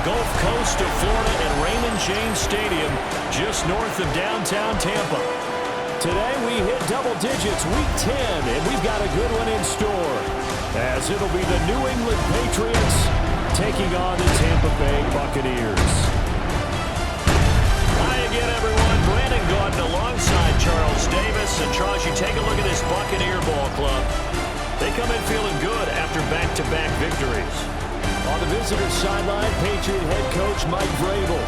Gulf Coast of Florida at Raymond James Stadium, just north of downtown Tampa. Today we hit double digits, week 10, and we've got a good one in store, as it'll be the New England Patriots taking on the Tampa Bay Buccaneers. Hi again, everyone. Brandon Gaudin alongside Charles Davis. And Charles, you take a look at this Buccaneer ball club. They come in feeling good after back-to-back victories. On the visitors' sideline, Patriot head coach Mike Vrabel.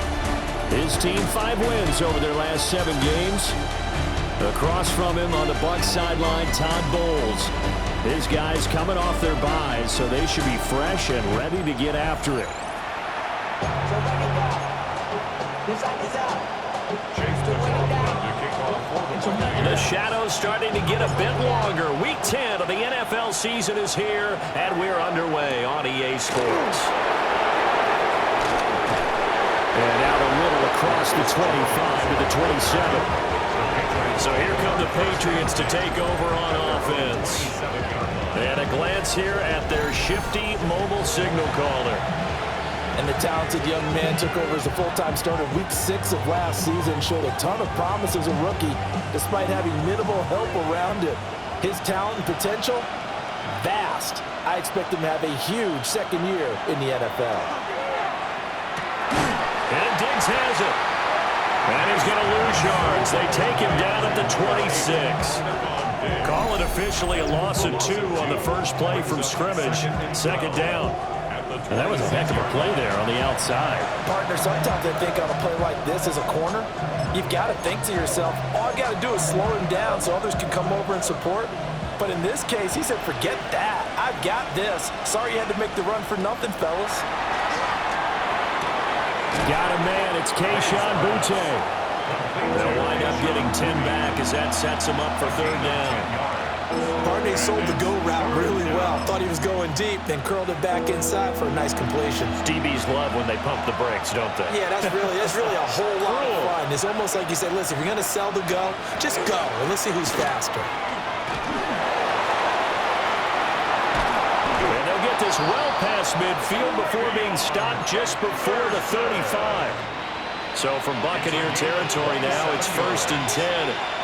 His team 5 wins over their last 7 games. Across from him on the Bucs sideline, Todd Bowles. His guys coming off their byes, so they should be fresh and ready to get after it. The shadow's starting to get a bit longer. Week 10 of the NFL season is here, and we're underway on EA Sports. And out a little across the 25 to the 27. So here come the Patriots to take over on offense. And a glance here at their shifty mobile signal caller. And the talented young man took over as a full-time starter week 6 of last season. Showed a ton of promise as a rookie, despite having minimal help around him. His talent and potential, vast. I expect him to have a huge second year in the NFL. And Diggs has it. And he's going to lose yards. They take him down at the 26. Call it officially a loss of 2 on the first play from scrimmage. Second down. And that was a heck of a play there on the outside. Partner, sometimes I think on a play like this as a corner, you've got to think to yourself, all I got to do is slow him down so others can come over and support. But in this case, he said, forget that. I've got this. Sorry you had to make the run for nothing, fellas. Got a man. It's Kayshon Boutte. They'll wind up getting 10 back as that sets him up for third down. Barney sold the go route really well. Thought he was going deep, then curled it back inside for a nice completion. DBs love when they pump the brakes, don't they? Yeah, that's really a whole lot of fun. It's almost like you said, listen, if you're going to sell the go, just go, and let's see who's faster. And they'll get this well past midfield before being stopped just before the 35. So from Buccaneer territory now, it's 1st and 10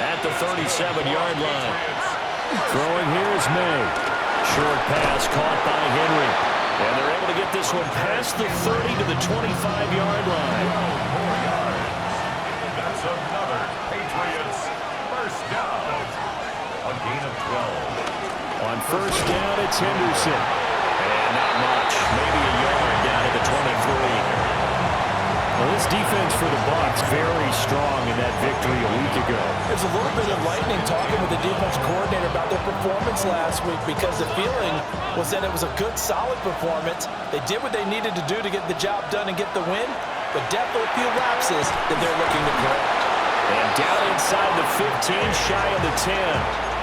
at the 37-yard line. Throwing here is May. Short pass caught by Henry. And they're able to get this one past the 30 to the 25-yard line. That's another Patriots first down. A gain of 12. On first down, it's Henderson. And not much. Maybe a yard down to the 23. Well, this defense for the Bucs very strong in that victory a week ago. There's a little bit of lightning talking with the defense coordinator about their performance last week because the feeling was that it was a good, solid performance. They did what they needed to do to get the job done and get the win, but definitely a few lapses that they're looking to correct. And down inside the 15, shy of the 10.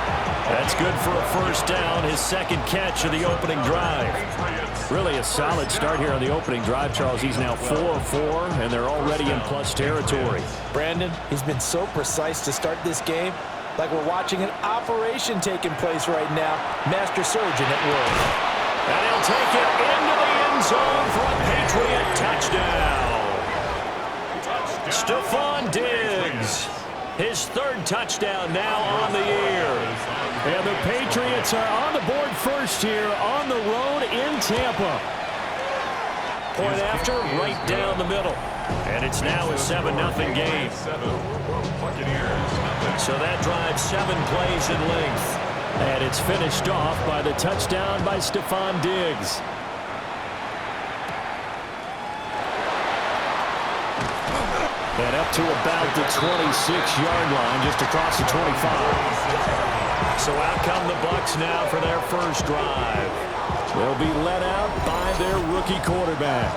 That's good for a first down, his second catch of the opening drive. Really a solid start here on the opening drive, Charles. He's now 4-4, and they're already in plus territory. Brandon, he's been so precise to start this game, like we're watching an operation taking place right now. Master surgeon at work. And he'll take it into the end zone for a Patriot touchdown. Stephon Diggs. His 3rd touchdown now on the year. And the Patriots are on the board first here on the road in Tampa. Point after, right down the middle. And it's now a 7-0 game. So that drives 7 plays in length. And it's finished off by the touchdown by Stephon Diggs. And up to about the 26-yard line, just across the 25. So out come the Bucs now for their first drive. They'll be led out by their rookie quarterback.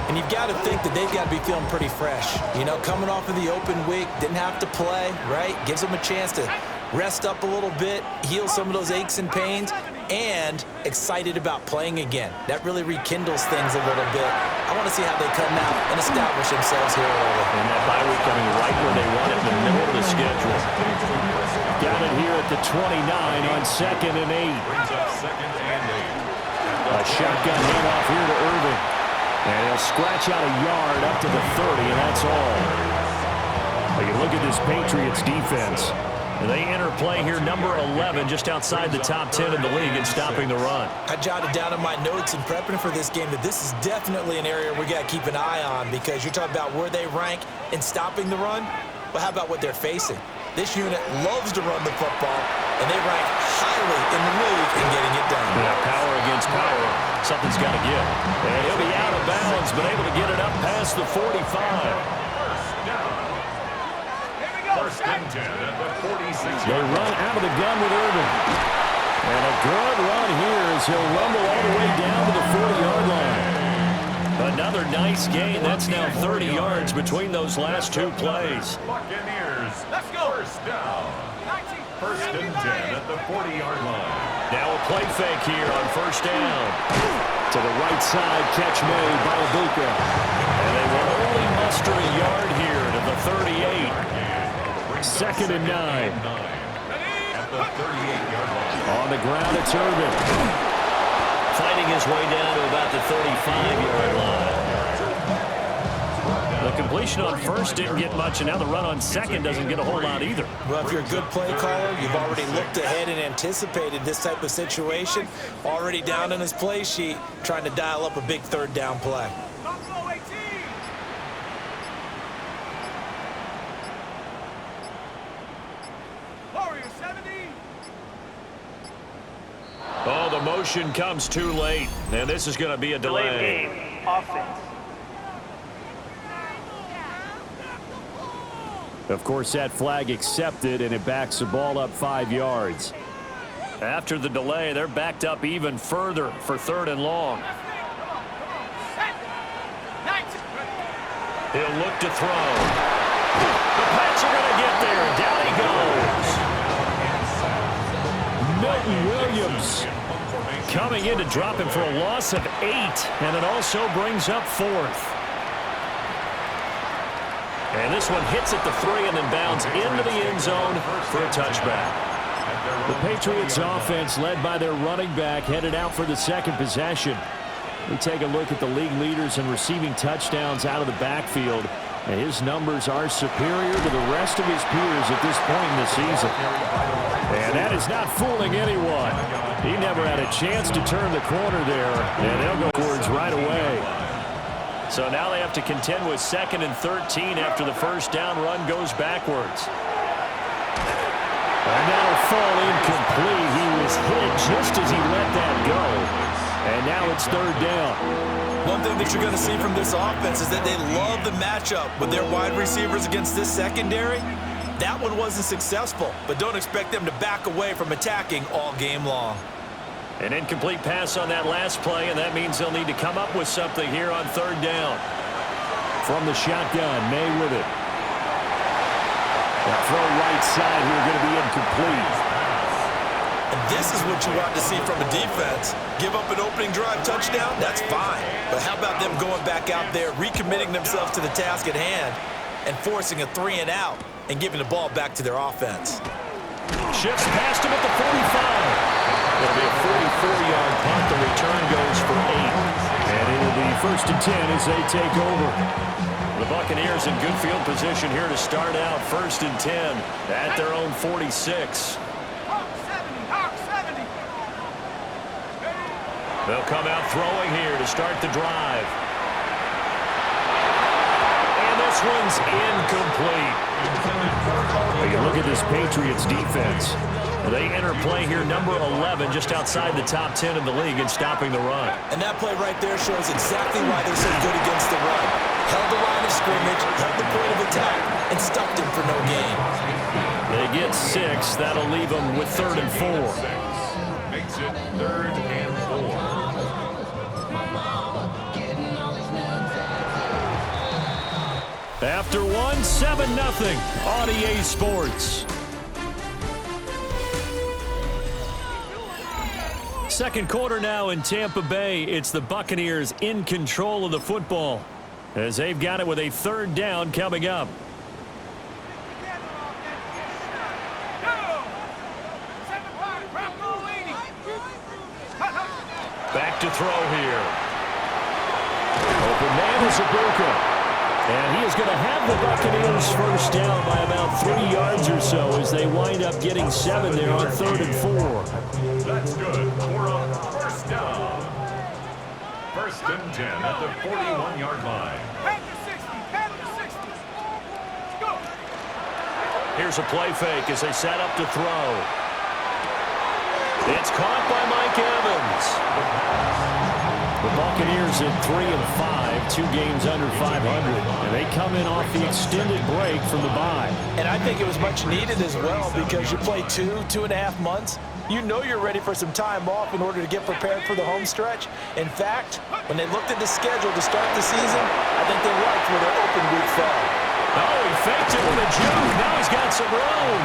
And you've got to think that they've got to be feeling pretty fresh. You know, coming off of the open week, didn't have to play, right? Gives them a chance to rest up a little bit, heal some of those aches and pains, and excited about playing again. That really rekindles things a little bit. I want to see how they come out and establish themselves here early. And that bye week coming right where they want it in the middle of the schedule. Got it here at the 29 on 2nd and 8. Brings up 2nd and 8. A shotgun handoff here to Irving. And he'll scratch out a yard up to the 30, and that's all. Well, you look at this Patriots defense. They enter play here, number 11, just outside the top 10 in the league in stopping the run. I jotted down in my notes in prepping for this game that this is definitely an area we got to keep an eye on, because you're talking about where they rank in stopping the run. Well, how about what they're facing? This unit loves to run the football, and they rank highly in the league in getting it done. Yeah, power against power. Something's got to give. And he'll be out of bounds, but able to get it up past the 45. First and 10 at the 46. They run out of the gun with Irvin. And a good run here as he'll rumble all the way down to the 40-yard line. Another nice gain. That's now 30 yards between those last two plays. Buccaneers. Let's go. First down. First and 10 at the 40-yard line. Now a play fake here on first down. To the right side, catch made by Ibuka. And they will only muster a yard here to the 38. Second and 9. At the 38-yard line. On the ground, it's Irvin. Fighting his way down to about the 35-yard line. The completion on first didn't get much, and now the run on second doesn't get a whole lot either. Well, if you're a good play caller, you've already looked ahead and anticipated this type of situation. Already down on his play sheet, trying to dial up a big third down play. Oh, the motion comes too late, and this is going to be a delay. Game, offense. Of course, that flag accepted, and it backs the ball up 5 yards. After the delay, they're backed up even further for third and long. He'll look to throw. The Pats are going to get there. Down he goes. Milton Williams coming in to drop him for a loss of 8, and it also brings up 4th. And this one hits at the 3 and then bounds into the end zone for a touchback. The Patriots offense, led by their running back, headed out for the second possession. We take a look at the league leaders in receiving touchdowns out of the backfield. And his numbers are superior to the rest of his peers at this point in the season. And that is not fooling anyone. He never had a chance to turn the corner there, and they'll go forwards right away. So now they have to contend with 2nd and 13 after the first down run goes backwards. And that'll fall incomplete. He was hit just as he let that go. And now it's third down. One thing that you're going to see from this offense is that they love the matchup with their wide receivers against this secondary. That one wasn't successful, but don't expect them to back away from attacking all game long. An incomplete pass on that last play, and that means they'll need to come up with something here on third down. From the shotgun, May with it. That throw right side here going to be incomplete. And this is what you want to see from a defense. Give up an opening drive touchdown, that's fine. But how about them going back out there, recommitting themselves to the task at hand, and forcing a 3 and out, and giving the ball back to their offense. Shifts past him at the 45. It'll be a 44-yard punt. The return goes for 8. And it'll be 1st and 10 as they take over. The Buccaneers in good field position here to start out. 1st and 10 at their own 46. They'll come out throwing here to start the drive. And this one's incomplete. You look at this Patriots defense. They enter play here, number 11, just outside the top 10 in the league in stopping the run. And that play right there shows exactly why they're so good against the run. Held the line of scrimmage, held the point of attack, and stuffed him for no gain. They get 6. That'll leave them with 3rd and 4. Makes it 3rd and 4. After one, 7-0 on EA Sports. Second quarter now in Tampa Bay. It's the Buccaneers in control of the football as they've got it with a 3rd down coming up. Back to throw here. Open man is Ibuka. And he is going to have the Buccaneers first down by about 3 yards or so as they wind up getting 7 there on 3rd and 4. That's good for a first down. 1st and 10 at the 41-yard line. Go. Here's a play fake as they set up to throw. It's caught by Mike Evans. The Buccaneers at 3-5, 2 games under 500, and they come in off the extended break from the bye. And I think it was much needed as well because you play 2.5 months. You know you're ready for some time off in order to get prepared for the home stretch. In fact, when they looked at the schedule to start the season, I think they liked where their open week fell. Oh, he faked it with a juke. Now he's got some room.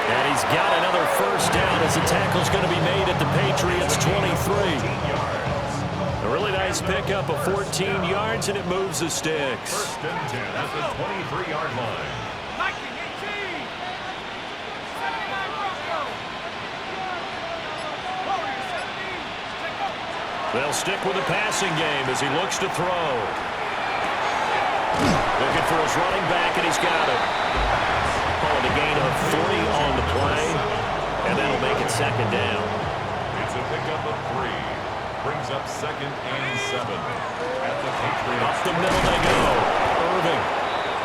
And he's got another first down as the tackle's going to be made at the Patriots' 23. A really nice pickup of 14 yards, and it moves the sticks. 1st and 10 at the 23-yard line. They'll stick with the passing game as he looks to throw. Looking for his running back, and he's got it. Calling a gain of 3 on the play, and that'll make it 2nd down. It's a pickup of 3. Brings up 2nd and 7 at the Patriots. Up the middle they go. Irving.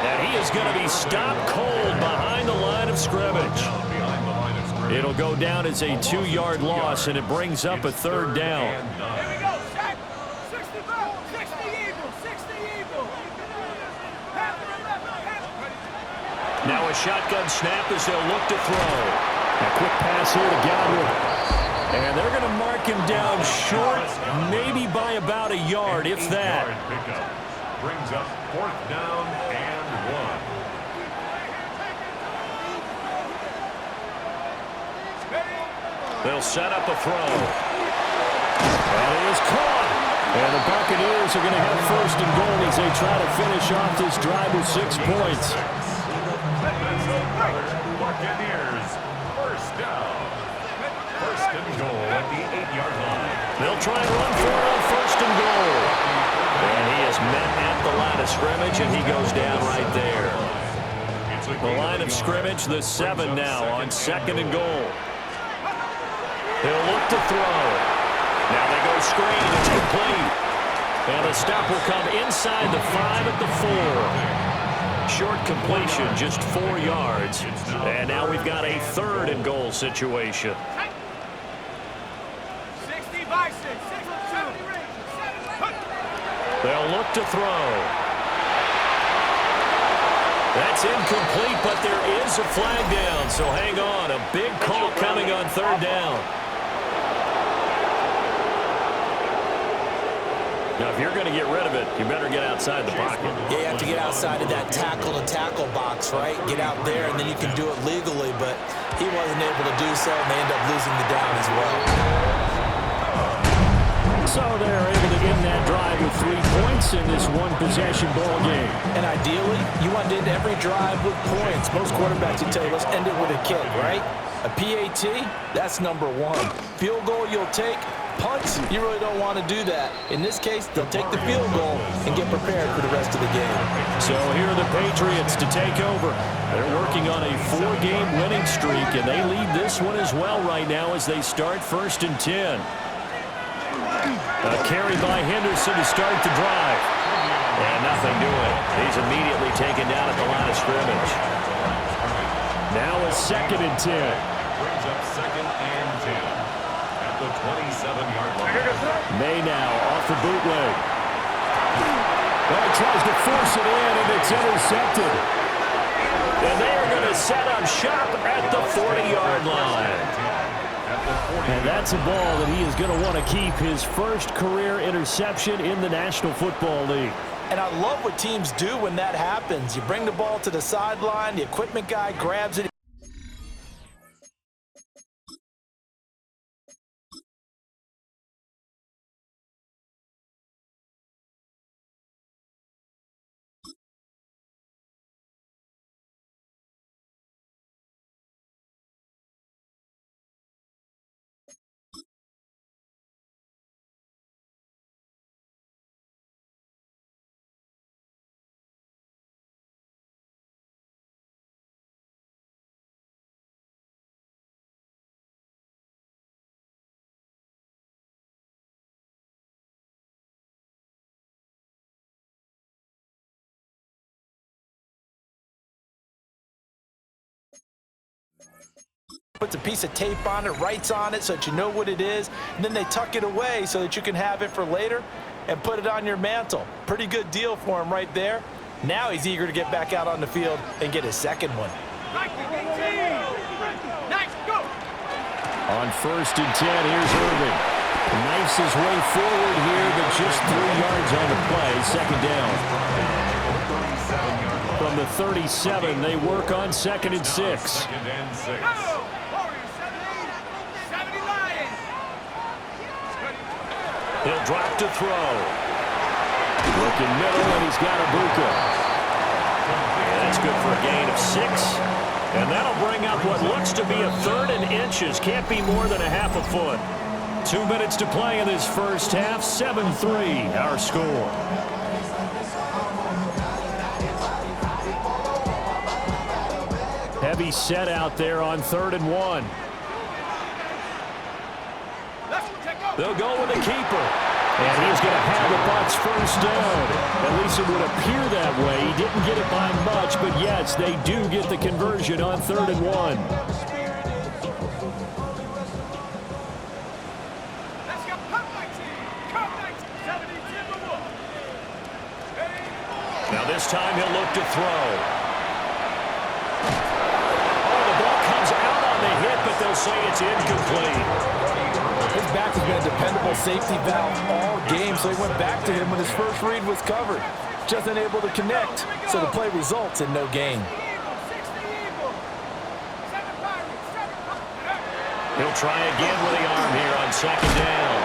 And he is going to be stopped cold behind the line of scrimmage. It'll go down as a 2-yard loss, and it brings up a 3rd down. Here we go. 60 Eagle. 60 Eagle. Now a shotgun snap as they'll look to throw. A quick pass here to Godwin. And they're going to mark him down short, maybe by about a yard, if that. Pickup. Brings up 4th down and 1. They'll set up a throw. And it is caught. And the Buccaneers are going to have 1st and goal as they try to finish off this drive with 6 points. That's another Buccaneers first down. 1st and goal at the 8-yard line. They'll try and run for it on 1st and goal. And he is met at the line of scrimmage, and he goes down right there. The line of scrimmage, the 7 now on 2nd and goal. He'll look to throw. Now they go screen. It's complete. And the stop will come inside the 5 at the 4. Short completion, just 4 yards. And now we've got a 3rd and goal situation. 60 by 6. 70 range. They'll look to throw. That's incomplete, but there is a flag down, so hang on. A big call coming on 3rd down. Now, if you're going to get rid of it, you better get outside the pocket. Yeah, you have to get outside of that tackle-to-tackle box, right? Get out there, and then you can do it legally, but he wasn't able to do so, and they end up losing the down as well. So they're able to end that drive with 3 points in this one-possession ball game. And ideally, you want to end every drive with points. Most quarterbacks will tell you, let's end it with a kick, right? A PAT, that's number 1. Field goal you'll take. Punts, you really don't want to do that. In this case, they'll take the field goal and get prepared for the rest of the game. So here are the Patriots to take over. They're working on a 4-game winning streak, and they lead this one as well right now as they start 1st and 10. A carry by Henderson to start the drive. And nothing doing. He's immediately taken down at the line of scrimmage. Now a 2nd and 10. Brings up 2nd and 10 at the 27-yard line. May now off the bootleg. Well, he tries to force it in, and it's intercepted. And they are going to set up shop at the 40-yard line. And that's a ball that he is going to want to keep, his first career interception in the National Football League. And I love what teams do when that happens. You bring the ball to the sideline, the equipment guy grabs it. Puts a piece of tape on it, writes on it so that you know what it is, and then they tuck it away so that you can have it for later and put it on your mantle. Pretty good deal for him right there. Now he's eager to get back out on the field and get his second one. On 1st and 10, here's Irving. Knifes his way forward here, but just 3 yards on the play. Second down. From the 37, they work on 2nd and 6. He'll drop to throw. Looking middle, and he's got Ibuka. That's good for a gain of 6. And that'll bring up what looks to be a 3rd and inches. Can't be more than a half a foot. 2 minutes to play in this first half. 7-3, our score. Heavy set out there on 3rd and 1. They'll go with the keeper. And he's going to have the Bucs first down. At least it would appear that way. He didn't get it by much, but yes, they do get the conversion on 3rd and 1. Now this time he'll look to throw. Oh, the ball comes out on the hit, but they'll say it's incomplete. His back has been a dependable safety valve all game, so he went back to him when his first read was covered. Just unable to connect, so the play results in no gain. He'll try again with the arm here on 2nd down.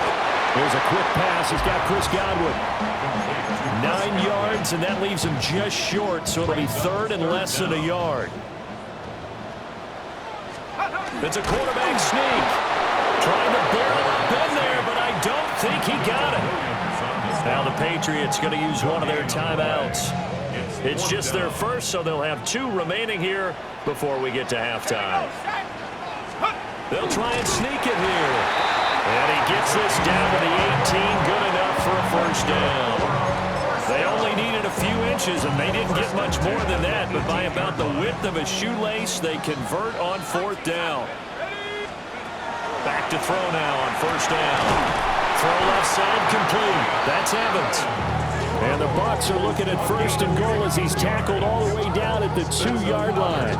Here's a quick pass. He's got Chris Godwin. 9 yards, and that leaves him just short, so it'll be 3rd and less than a yard. It's a quarterback sneak. Trying to barrel up in there, but I don't think he got it. Now the Patriots going to use one of their timeouts. It's just their first, so they'll have 2 remaining here before we get to halftime. They'll try and sneak it here. And he gets this down to the 18, good enough for a first down. They only needed a few inches, and they didn't get much more than that, but by about the width of a shoelace, they convert on 4th down. Back to throw now on 1st down. Throw left side complete. That's Evans. And the Bucs are looking at 1st and goal as he's tackled all the way down at the 2-yard line.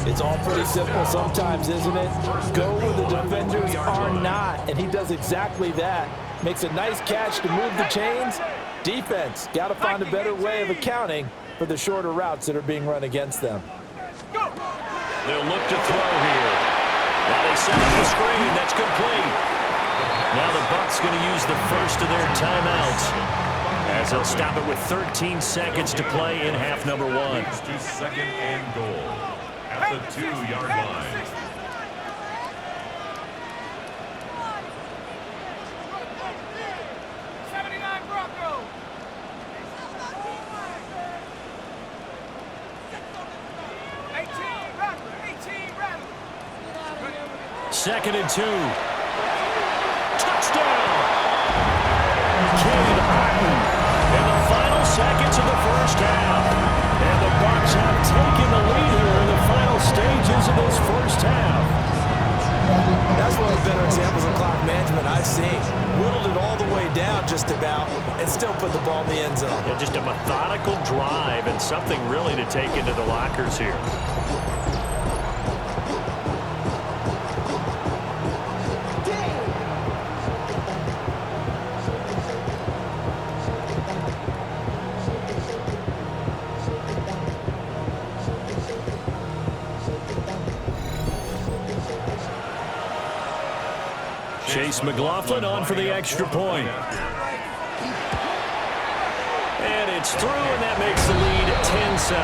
It's all pretty simple sometimes, isn't it? Go where the defenders are not, and he does exactly that. Makes a nice catch to move the chains. Defense, got to find a better way of accounting for the shorter routes that are being run against them. They'll look to throw here. Now they set up the screen. That's complete. Now the Bucs going to use the first of their timeouts, as they'll stop it with 13 seconds to play in half number 1. To 2nd and goal at the 2-yard line. Second and 2. Touchdown! Cade Otton in the final seconds of the first half. And the Bucs have taken the lead here in the final stages of this first half. That's one of the better examples of clock management I've seen. Whittled it all the way down just about and still put the ball in the end zone. Yeah, just a methodical drive and something really to take into the lockers here. Chase McLaughlin on for the extra point. And it's through, and that makes the lead 10-7.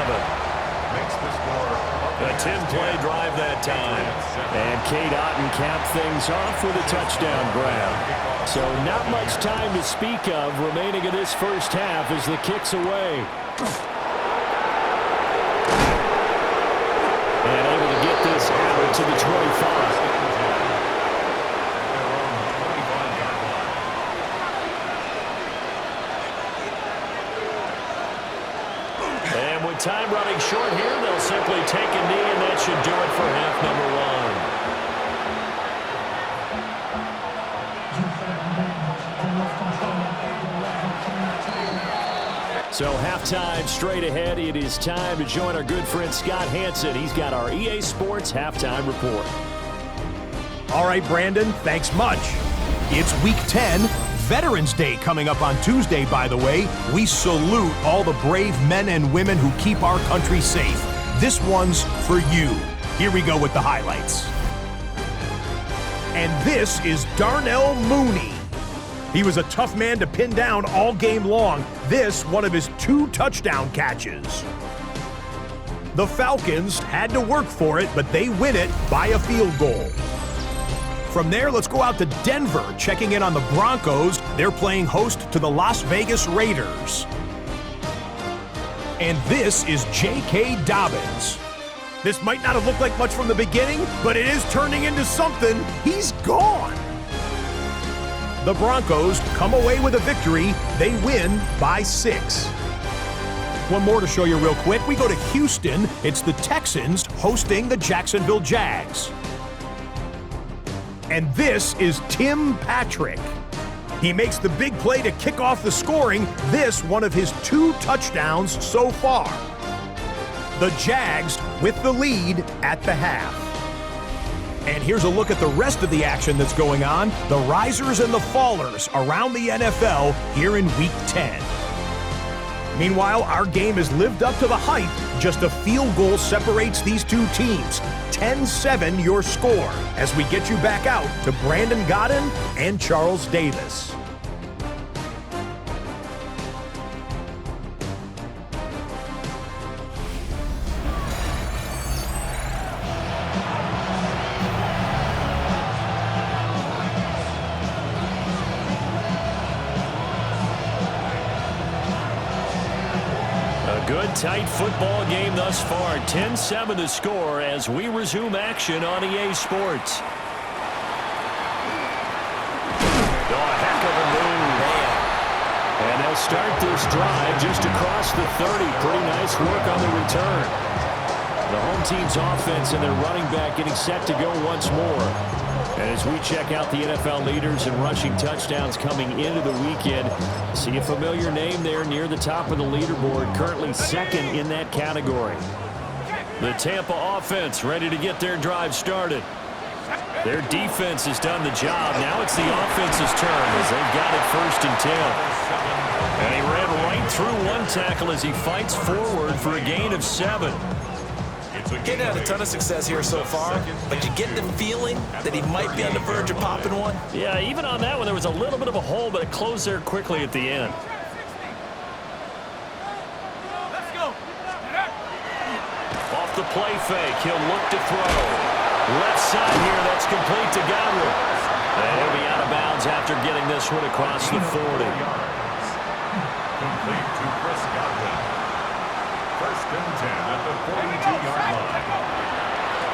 A 10-play drive that time. And Cade Otton capped things off with a touchdown grab. So not much time to speak of remaining in this first half as the kick's away. out to the 25. And with time running short here, they'll simply take a knee, and that should do it for half number one. So halftime straight ahead. It is time to join our good friend Scott Hansen. He's got our EA Sports halftime report. All right, Brandon, thanks much. It's Week 10, Veterans Day coming up on Tuesday, by the way. We salute all the brave men and women who keep our country safe. This one's for you. Here we go with the highlights. And this is Darnell Mooney. He was a tough man to pin down all game long. This, one of his 2 touchdown catches. The Falcons had to work for it, but they win it by a field goal. From there, let's go out to Denver, checking in on the Broncos. They're playing host to the Las Vegas Raiders. And this is J.K. Dobbins. This might not have looked like much from the beginning, but it is turning into something. He's gone. The Broncos come away with a victory. They win by 6. One more to show you real quick. We go to Houston. It's the Texans hosting the Jacksonville Jags. And this is Tim Patrick. He makes the big play to kick off the scoring. This, one of his 2 touchdowns so far. The Jags with the lead at the half. And here's a look at the rest of the action that's going on. The risers and the fallers around the NFL here in Week 10. Meanwhile, our game has lived up to the hype. Just a field goal separates these 2 teams. 10-7 your score as we get you back out to Brandon Godden and Charles Davis. Good, tight football game thus far. 10-7 to score as we resume action on EA Sports. Oh, a heck of a move. And they'll start this drive just across the 30. Pretty nice work on the return. The home team's offense and their running back getting set to go once more. And as we check out the NFL leaders in rushing touchdowns coming into the weekend, see a familiar name there near the top of the leaderboard, currently second in that category. The Tampa offense ready to get their drive started. Their defense has done the job. Now it's the offense's turn as they've got it 1st and 10. And he ran right through one tackle as he fights forward for a gain of 7. Getting had a ton of success here so far, but you get the feeling that he might be on the verge of popping one. Yeah, even on that one, there was a little bit of a hole, but it closed there quickly at the end. Let's go. Off the play fake, he'll look to throw. Left side here, that's complete to Godwin. And he'll be out of bounds after getting this one across the 40. Complete to Chris Godwin. 1st and 10 at the 42-yard line.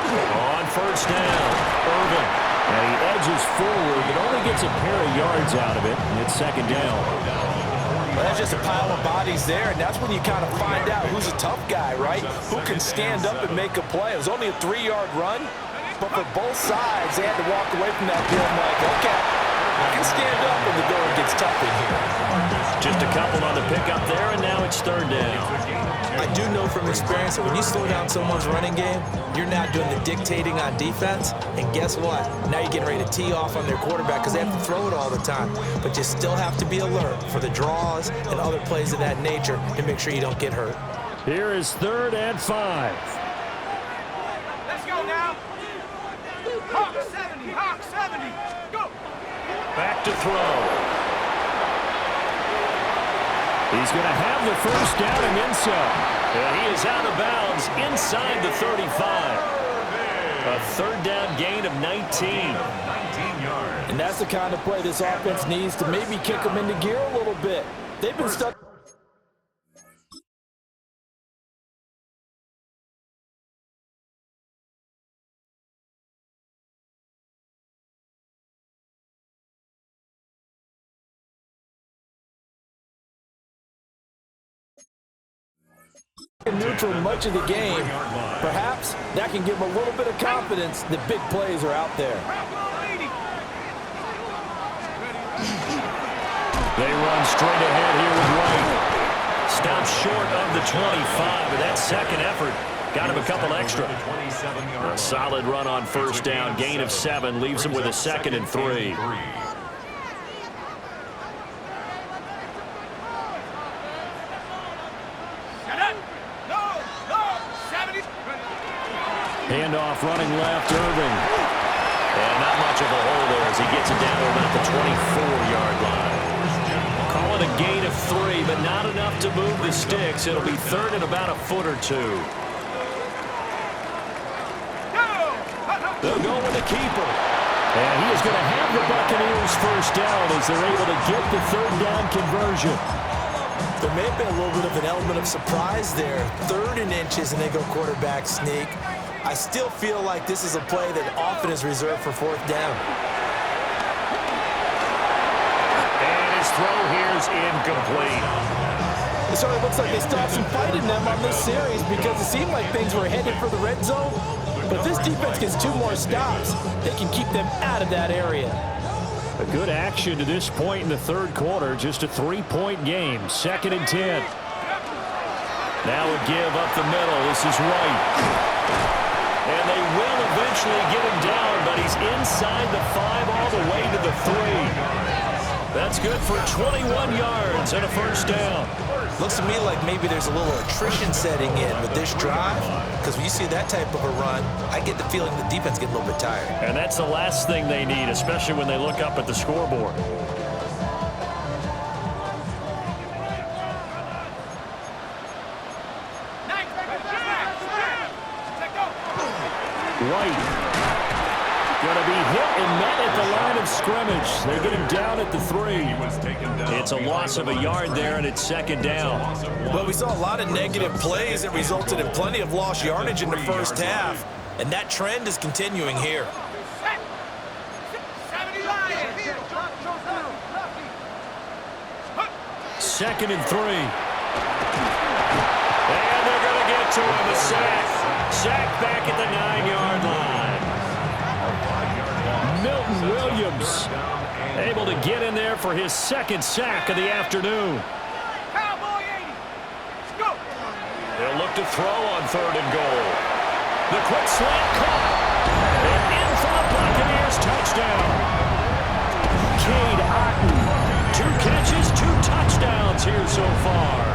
On 1st down, Irvin. And he edges forward, but only gets a pair of yards out of it. And it's 2nd down. Well, that's just a pile of bodies there, and that's when you kind of find out who's a tough guy, right? Who can stand up and make a play. It was only a 3-yard run, but for both sides, they had to walk away from that feeling like, okay, I can stand up when the going gets tough in here. Just a couple on the pickup there, and now it's 3rd down. I do know from experience that when you slow down someone's running game, you're not doing the dictating on defense. And guess what? Now you're getting ready to tee off on their quarterback because they have to throw it all the time. But you still have to be alert for the draws and other plays of that nature to make sure you don't get hurt. Here is 3rd and 5. Let's go now. Hawk 70, Hawk 70. Go. Back to throw. He's going to have the 1st down and then some. And he is out of bounds inside the 35. A 3rd down gain of 19. And that's the kind of play this offense needs to maybe kick them into gear a little bit. They've been stuck. for much of the game. Perhaps that can give him a little bit of confidence that big plays are out there. They run straight ahead here with White. Stops short of the 25, but that second effort got him a couple extra. A solid run on first down. Gain of 7 leaves him with a 2nd and 3. Handoff running left, Irving. And not much of a hole there as he gets it down to about the 24-yard line. Call it a gain of 3, but not enough to move the sticks. It'll be 3rd and about a foot or 2. They'll go with the keeper. And he is going to have the Buccaneers first down as they're able to get the 3rd down conversion. There may have been a little bit of an element of surprise there. 3rd and inches, and they go quarterback sneak. I still feel like this is a play that often is reserved for 4th down. And his throw here is incomplete. It sort of looks like they still have some fight in them on this series because it seemed like things were headed for the red zone. But if this defense gets 2 more stops, they can keep them out of that area. A good action to this point in the 3rd quarter. Just a 3-point game. 2nd and 10. Now a give up the middle. This is White. And they will eventually get him down, but he's inside the 5 all the way to the 3. That's good for 21 yards and a first down. Looks to me like maybe there's a little attrition setting in with this drive, because when you see that type of a run, I get the feeling the defense gets a little bit tired. And that's the last thing they need, especially when they look up at the scoreboard. White. Going to be hit and met at the line of scrimmage. They get him down at the 3. It's a loss of a yard there, and it's 2nd down. Well, we saw a lot of negative plays that resulted in plenty of lost yardage in the first half, and that trend is continuing here. 2nd and 3. And they're going to get to him, a sack. Sack back at the 9-yard line. Milton Williams able to get in there for his 2nd sack of the afternoon. They'll look to throw on 3rd and goal. The quick slant caught. And in for the Buccaneers touchdown. Cade Otton. 2 catches, 2 touchdowns here so far.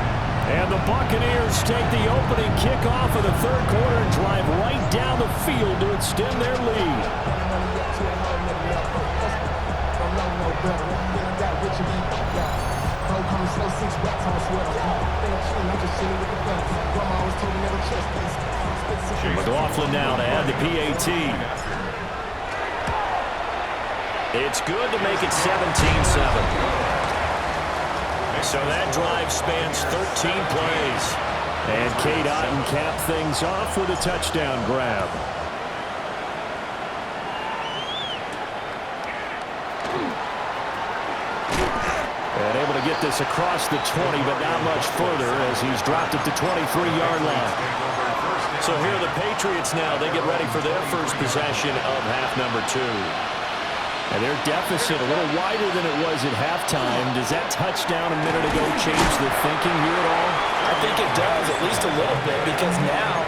And the Buccaneers take the opening kickoff of the 3rd quarter and drive right down the field to extend their lead. McLaughlin now to add the PAT. It's good to make it 17-7. So that drive spans 13 plays. And Cade Otton capped things off with a touchdown grab. And able to get this across the 20, but not much further as he's dropped it to 23-yard line. So here are the Patriots now. They get ready for their first possession of half number 2. And their deficit a little wider than it was at halftime. Does that touchdown a minute ago change the thinking here at all? I think it does, at least a little bit, because now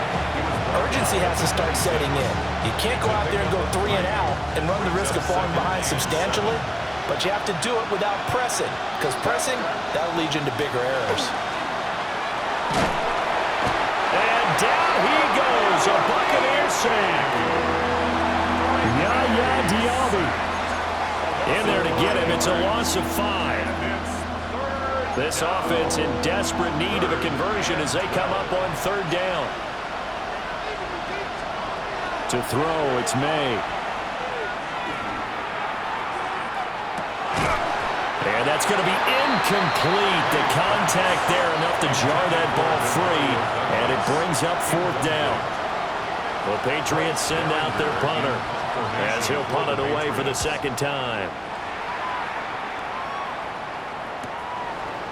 urgency has to start setting in. You can't go out there and go 3 and out and run the risk of falling behind substantially, but you have to do it without pressing, because pressing, that'll lead you into bigger errors. And down he goes, a Buccaneer sack. Yaya Diaby in there to get him. It's a loss of 5. This offense in desperate need of a conversion as they come up on 3rd down. To throw, it's May. And that's going to be incomplete. The contact there enough to jar that ball free, and it brings up 4th down. The Patriots send out their punter as he'll punt it away for the 2nd time.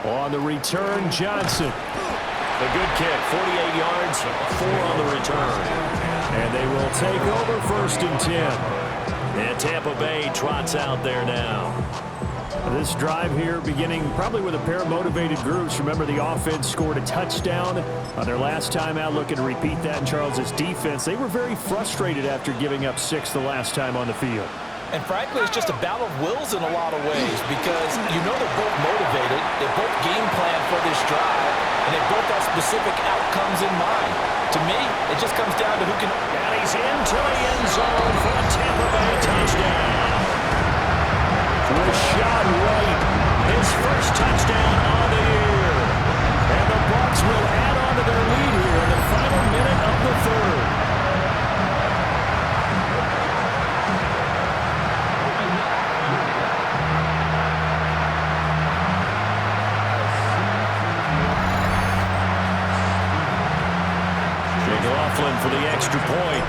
On the return, Johnson. A good kick, 48 yards, 4 on the return. And they will take over 1st and 10. And Tampa Bay trots out there now. This drive here beginning probably with a pair of motivated groups. Remember, the offense scored a touchdown on their last time out, looking to repeat that in Charles' defense. They were very frustrated after giving up 6 the last time on the field. And frankly, it's just a battle of wills in a lot of ways because you know they're both motivated, they both game plan for this drive, and they both have specific outcomes in mind. To me, it just comes down to who can... And he's into the end zone for a Tampa Bay touchdown. Rashad White, his first touchdown of the year. And the Bucs will add on to their lead here in the final minute of the 3rd. For the extra point.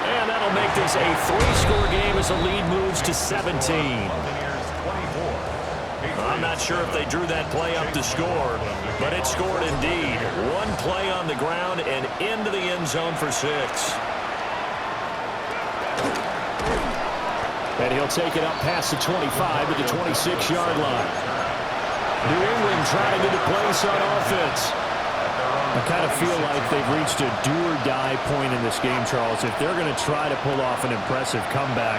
And that'll make this a 3-score game as the lead moves to 17. I'm not sure if they drew that play up to score, but it scored indeed. 1 play on the ground and into the end zone for 6. And he'll take it up past the 25 to the 26-yard line. New England trying to get a place on offense. I kind of feel like they've reached a do-or-die point in this game, Charles. If they're going to try to pull off an impressive comeback,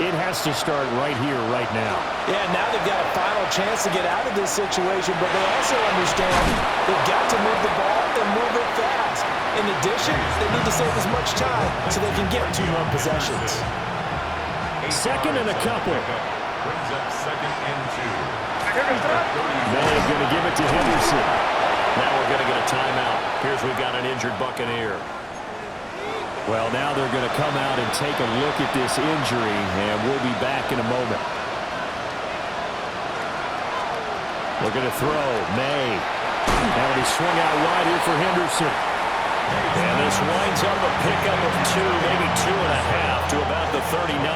it has to start right here, right now. Yeah, now they've got a final chance to get out of this situation, but they also understand they've got to move the ball and move it fast. In addition, they need to save as much time so they can get 2 more possessions. 2nd and a couple. Brings up 2nd and 2. They're going to give it to Henderson. Now we're going to get a timeout. Here's we've got an injured Buccaneer. Well, now they're going to come out and take a look at this injury, and we'll be back in a moment. We're going to throw. May. Now he swung out wide here for Henderson. And this winds up a pickup of 2, maybe 2.5 to about the 39.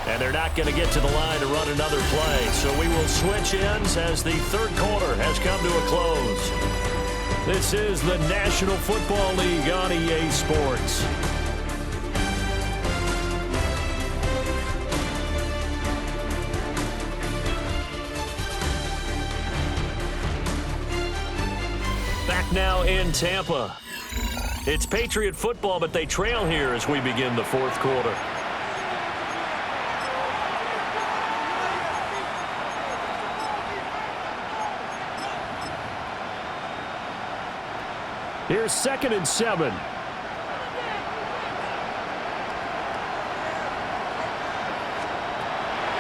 And they're not going to get to the line to run another play. So we will switch ends as the 3rd quarter has come to a close. This is the National Football League on EA Sports. Back now in Tampa. It's Patriot football, but they trail here as we begin the 4th quarter. Here's 2nd and 7.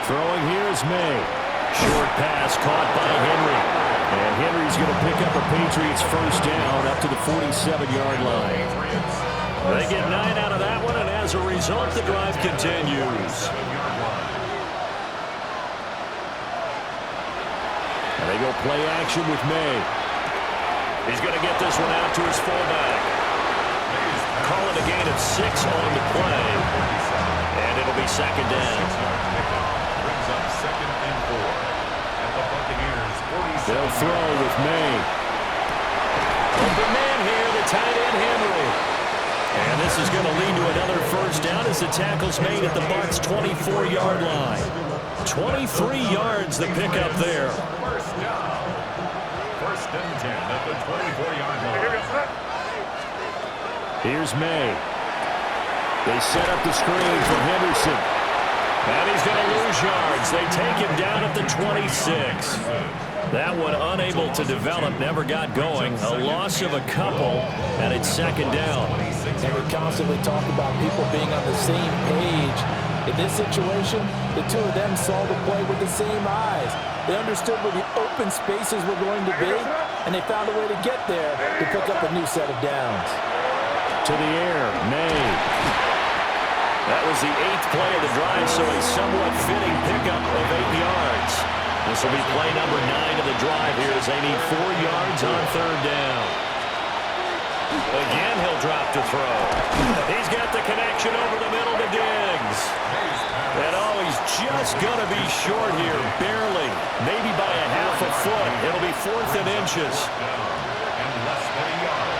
Throwing here is May. Short pass caught by Henry. And Henry's going to pick up a Patriots 1st down up to the 47-yard line. They get 9 out of that one, and as a result, the drive continues. And they go play action with May. He's going to get this one out to his fullback. Call it a gain of 6 on the play. And it'll be 2nd down. Brings up 2nd and 4. At the Buccaneers, 47. They'll throw with May. Open man here, the tight end Henry. And this is going to lead to another 1st down as the tackle's made at the Bucs' 24-yard line. 23 yards the pickup there. 1st down. 1st and 10 at the 24-yard line. Here's May. They set up the screen for Henderson. And he's going to lose yards. They take him down at the 26. That one unable to develop, never got going. A loss of a couple, and it's 2nd down. And we constantly talk about people being on the same page. In this situation, the 2 of them saw the play with the same eyes. They understood where the open spaces were going to be, and they found a way to get there to pick up a new set of downs. To the air, May. That was the 8th play of the drive, so a somewhat fitting pickup of 8 yards. This will be play number 9 of the drive here as they need 4 yards on 3rd down. Again, he'll drop to throw. He's got the connection over the middle to Diggs. And oh, he's just going to be short here, barely. Maybe by a half a foot. It'll be 4th and inches. And less than a yard.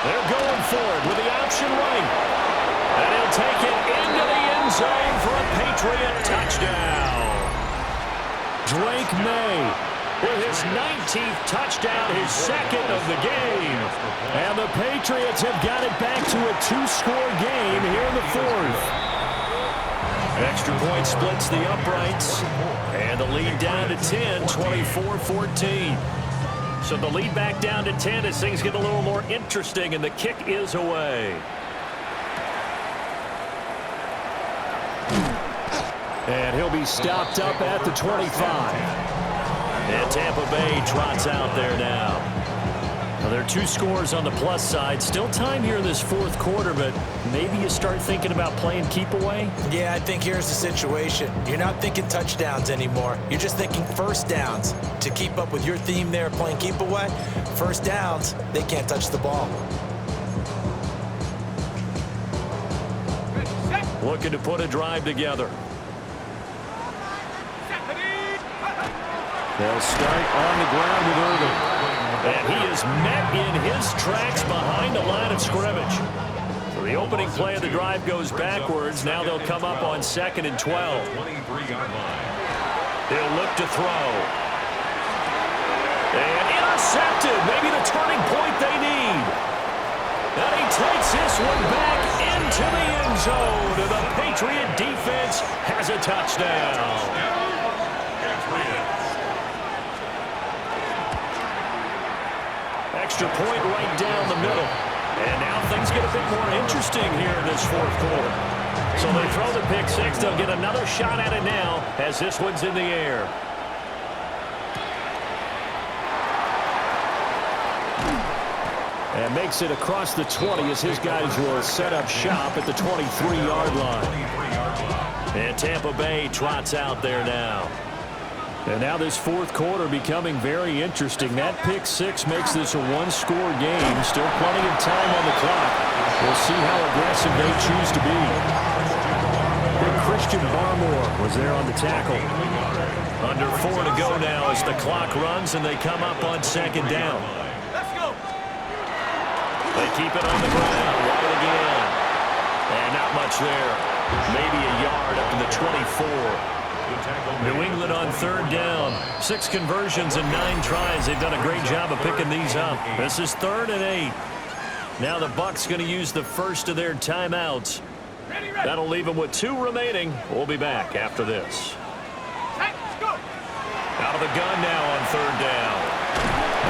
They're going for it with the option right. And he'll take it into the end zone for a Patriot touchdown. Drake May with his 19th touchdown, his second of the game. And the Patriots have got it back to a 2-score game here in the 4th. Extra point splits the uprights. And the lead down to 10, 24-14. So the lead back down to 10 as things get a little more interesting, and the kick is away. And he'll be stopped up at the 25. And Tampa Bay trots out there now. Well, there are 2 scores on the plus side. Still time here in this 4th quarter, but maybe you start thinking about playing keep away? Yeah, I think here's the situation. You're not thinking touchdowns anymore. You're just thinking first downs. To keep up with your theme there, playing keep away, first downs, they can't touch the ball. Looking to put a drive together. They'll start on the ground with Irving. And he is met in his tracks behind the line of scrimmage. So the opening play of the drive goes backwards. Now they'll come up on 2nd and 12. 23-yard line. They'll look to throw. And intercepted. Maybe the turning point they need. And he takes this one back into the end zone. And the Patriot defense has a touchdown. Extra point right down the middle. And now things get a bit more interesting here in this 4th quarter. So they throw the pick 6. They'll get another shot at it now as this one's in the air. And makes it across the 20 as his guys will set up shop at the 23-yard line. And Tampa Bay trots out there now. And now this 4th quarter becoming very interesting. That pick 6 makes this a 1-score game. Still plenty of time on the clock. We'll see how aggressive they choose to be. Big Christian Barmore was there on the tackle. Under 4 to go now as the clock runs and they come up on 2nd down. Let's go. They keep it on the ground. Right again. And not much there. Maybe a yard up to the 24. New England on 3rd down. 6 conversions and 9 tries. They've done a great job of picking these up. This is 3rd and 8. Now the Bucs going to use the first of their timeouts. That'll leave them with 2 remaining. We'll be back after this. Out of the gun now on 3rd down.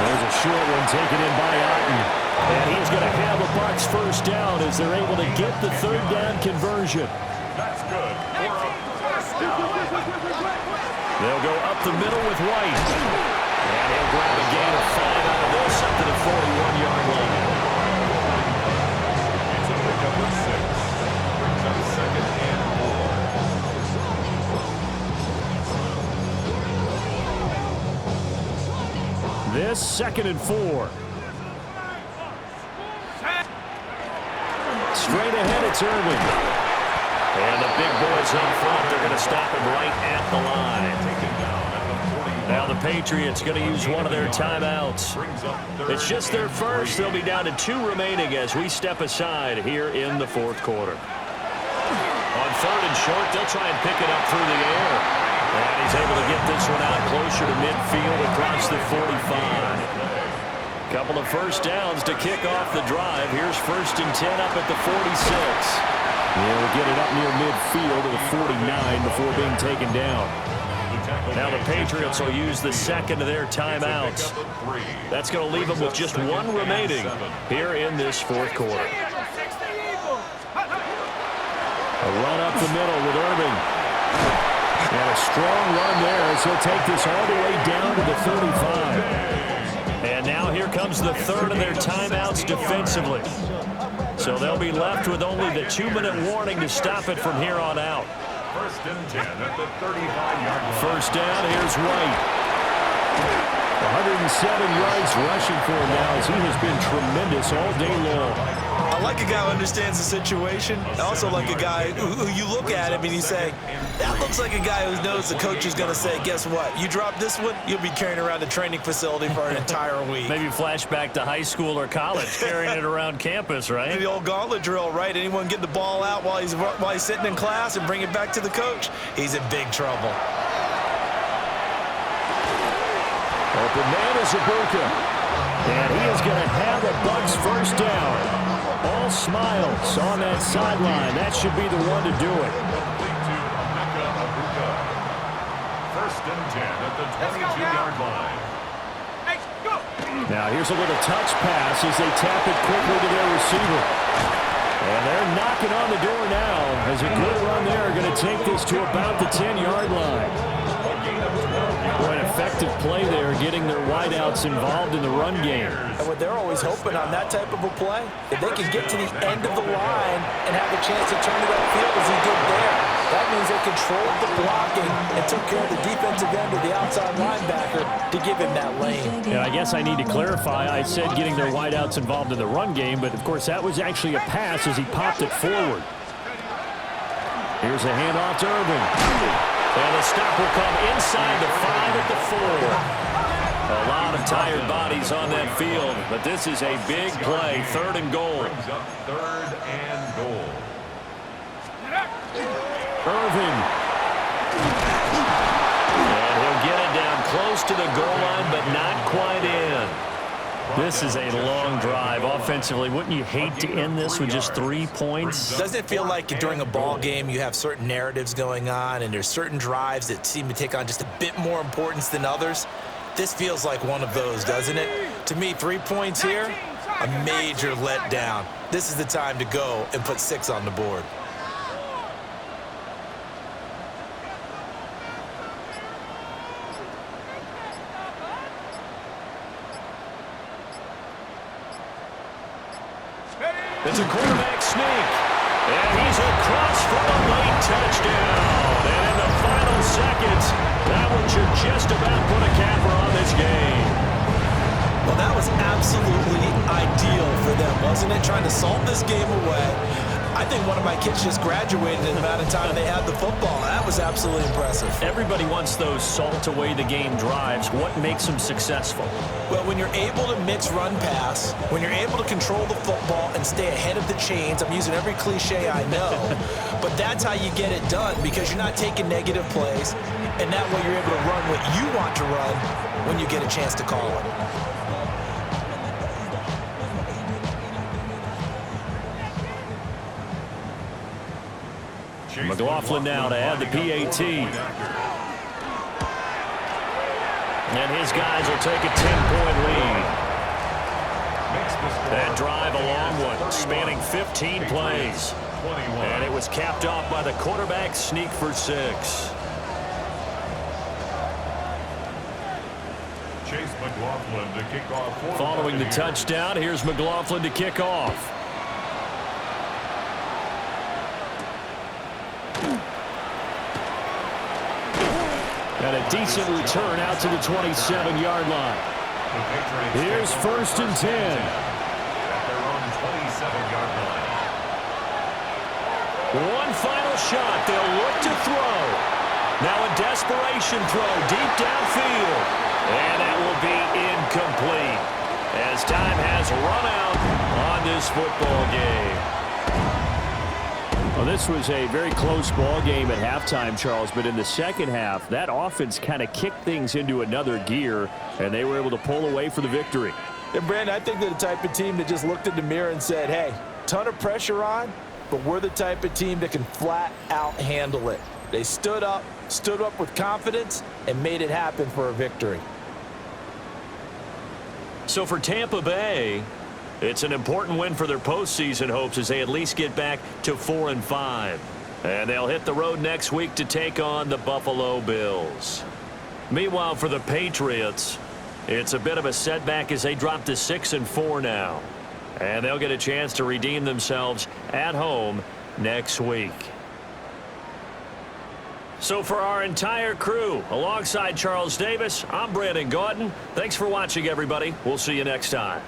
There's a short one taken in by Otten. And he's going to have the Bucs first down as they're able to get the 3rd down conversion. That's good. They'll go up the middle with White. And he'll grab a gain of 5 out of this up to the 41-yard line. It's a pickup of 6. Brings up 2nd and 4. This 2nd and 4. Straight ahead, it's Irving. And the big boys up front, they're going to stop him right at the line. Now the Patriots going to use one of their timeouts. It's just their first. They'll be down to 2 remaining as we step aside here in the 4th quarter. On 3rd and short, they'll try and pick it up through the air. And he's able to get this one out closer to midfield across the 45. Couple of first downs to kick off the drive. Here's 1st and 10 up at the 46. Yeah, we'll get it up near midfield to the 49 before being taken down. Now the Patriots will use the 2nd of their timeouts. That's going to leave them with just 1 remaining here in this 4th quarter. A run up the middle with Irving. And a strong run there as he'll take this all the way down to the 35. And now here comes the 3rd of their timeouts defensively. So they'll be left with only the 2-minute warning to stop it from here on out. 1st and 10 at the 35-yard line. First down, here's White. 107 yards rushing for him now as he has been tremendous all day long. I like a guy who understands the situation. I also like a guy who you look at him and you say, that looks like a guy who knows the coach is going to say, guess what? You drop this one, you'll be carrying around a training facility for an entire week. Maybe flashback to high school or college, carrying it around campus, right? The old gauntlet drill, right? Anyone get the ball out while he's sitting in class and bring it back to the coach, he's in big trouble. Open man is Ibuka. And he is going to have a Bucs first down. All smiles on that sideline. That should be the one to do it. First and 10 at the 22-yard line. Hey, go! Now here's a little touch pass as they tap it quickly to their receiver. And they're knocking on the door now as a good run there going to take this to about the 10-yard line. Boy, an effective play there, getting their wideouts involved in the run game. And what they're always hoping on that type of a play, if they can get to the end of the line and have a chance to turn it upfield as he did there, that means they controlled the blocking and took care of the defensive end of the outside linebacker to give him that lane. And I guess I need to clarify, I said getting their wideouts involved in the run game, but of course that was actually a pass as he popped it forward. Here's a handoff to Irvin. And the stop will come inside the 5 at the 4. A lot of tired bodies on that field, but this is a big play, 3rd and goal. Brings up 3rd and goal. Irvin. And he'll get it down close to the goal line, but not quite in. This is a long drive offensively. Wouldn't you hate to end this with just 3 points? Doesn't it feel like during a ball game you have certain narratives going on and there's certain drives that seem to take on just a bit more importance than others? This feels like one of those, doesn't it? To me, 3 points here, a major letdown. This is the time to go and put 6 on the board. It's a quarterback sneak. And he's across for a late touchdown. And in the final seconds, that one should just about put a capper on this game. Well, that was absolutely ideal for them, wasn't it? Trying to salt this game away. I think one of my kids just graduated in the amount of time they had the football. That was absolutely impressive. Everybody wants those salt-away-the-game drives. What makes them successful? Well, when you're able to mix run-pass, when you're able to control the football and stay ahead of the chains, I'm using every cliche I know, but that's how you get it done because you're not taking negative plays, and that way you're able to run what you want to run when you get a chance to call it. McLaughlin now to add the PAT. And his guys will take a 10-point lead. That drive a long one, spanning 15 plays. And it was capped off by the quarterback sneak for 6. Chase McLaughlin to kick off. Following the touchdown, here's McLaughlin to kick off. And a decent return out to the 27-yard line. Here's 1st and 10. At their own 27-yard line. One final shot. They'll look to throw. Now a desperation throw deep downfield. And that will be incomplete as time has run out on this football game. Well, this was a very close ball game at halftime, Charles, but in the second half, that offense kind of kicked things into another gear, and they were able to pull away for the victory. And, Brandon, I think they're the type of team that just looked in the mirror and said, hey, ton of pressure on, but we're the type of team that can flat out handle it. They stood up with confidence, and made it happen for a victory. So for Tampa Bay, it's an important win for their postseason hopes as they at least get back to 4-5. And they'll hit the road next week to take on the Buffalo Bills. Meanwhile, for the Patriots, it's a bit of a setback as they drop to 6-4 now. And they'll get a chance to redeem themselves at home next week. So for our entire crew, alongside Charles Davis, I'm Brandon Gautin. Thanks for watching, everybody. We'll see you next time.